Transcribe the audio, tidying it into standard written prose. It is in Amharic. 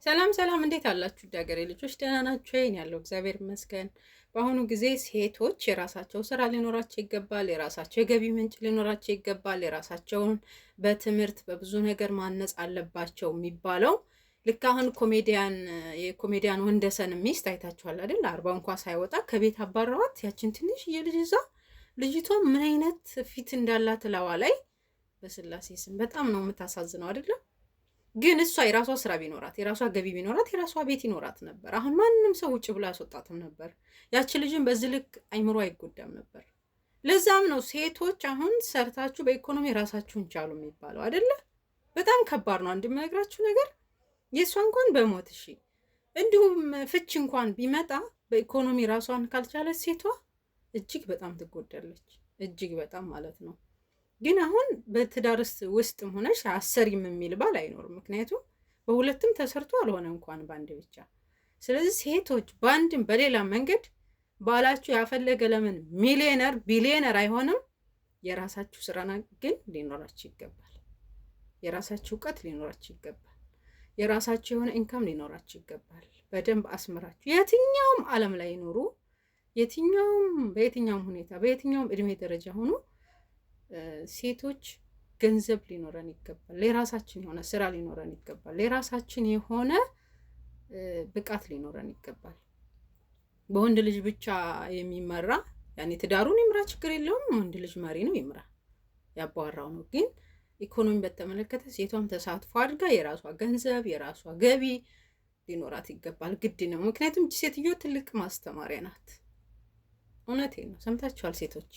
ሰላም ሰላም፣ እንዴት አላችሁ? ዳገሬ ልጆች ደህና ናችሁ? ይሄን ያለው እግዚአብሔር ይመስገን። በአሁኑ ጊዜ ሴቶች የራሳቸው ስራ ሊኖራቸው ይገባል። የራሳቸው የገቢ ምንጭ ሊኖራቸው ይገባል። የራሳቸውን በትምህርት በብዙ ነገር ማነጽ አለባቸው የሚባለው ልክ አሁን የኮሜዲያን ወንደሰን ሚስት አይታችኋል አይደል? 40 እንኳን ሳይወጣ ከቤት አባረዋት። ያችን ትንሽዬ ልጅ ይዛ ልጅቷ ምን አይነት ፊት እንዳላት ላዋ ላይ በስላሴ ስም በጣም ነው የምታሳዝነው አይደለም? ግን እሷ የራሷ ስራ ቢኖራት የራሷ ገቢ ቢኖራት የራሷ ቤት ይኖራት ነበር። አሁን ማንም ሰው ውጭ ብሎ ያስወጣትም ነበር። ያቺ ልጅን በዚህ ልክ አይምሮ አይጎዳም ነበር። ለዛም ነው ሴቶች አሁን ሰርታችሁ በኢኮኖሚ ራሳችሁን ቻሉ የሚባለው አይደለ? በጣም ከባድ ነው። እንደምነግራችሁ ነገር የእሷ እንኳን በሞት እሺ፣ እንዲሁም ፍች እንኳን ቢመጣ በኢኮኖሚ ራሷን ካልቻለች ሴቷ እጅግ በጣም ትጎዳለች። እጅግ በጣም ማለት ነው። ግን አሁን በትዳር ውስጥም ሆነሽ አሰሪም የሚል ባል አይኖርም። ምክንያቱም በሁለትም ተሰርቶ አልሆነ እንኳን በአንድ ብቻ። ስለዚህ ሴቶች በአንድም በሌላ መንገድ ባላችሁ ያፈለገ ለምን ሚሊዮነር ቢሊዮነር አይሆንም? የራሳችሁ ስራ ግን ሊኖራችሁ ይገባል። የራሳችሁ እውቀት ሊኖራችሁ ይገባል። የራሳችሁ የሆነ ኢንካም ሊኖራችሁ ይገባል። በደንብ አስምራችሁ የትኛውም ዓለም ላይ ኑሩ። በየትኛውም ሁኔታ በየትኛውም እድሜ ደረጃ ሆኑ ሴቶች ገንዘብ ሊኖረን ይገባል። የራሳችን የሆነ ስራ ሊኖረን ይገባል። የራሳችን የሆነ ብቃት ሊኖረን ይገባል። በወንድ ልጅ ብቻ የሚመራ ያኔ ትዳሩን ይምራ፣ ችግር የለውም። ወንድ ልጅ መሪ ነው፣ ይምራ፣ ያባራው ነው። ግን ኢኮኖሚ በተመለከተ ሴቷም ተሳትፎ አድርጋ የራሷ ገንዘብ የራሷ ገቢ ሊኖራት ይገባል። ግድ ነው። ምክንያቱም ሴትዮ ትልቅ ማስተማሪያ ናት። እውነቴን ነው። ሰምታችኋል ሴቶች።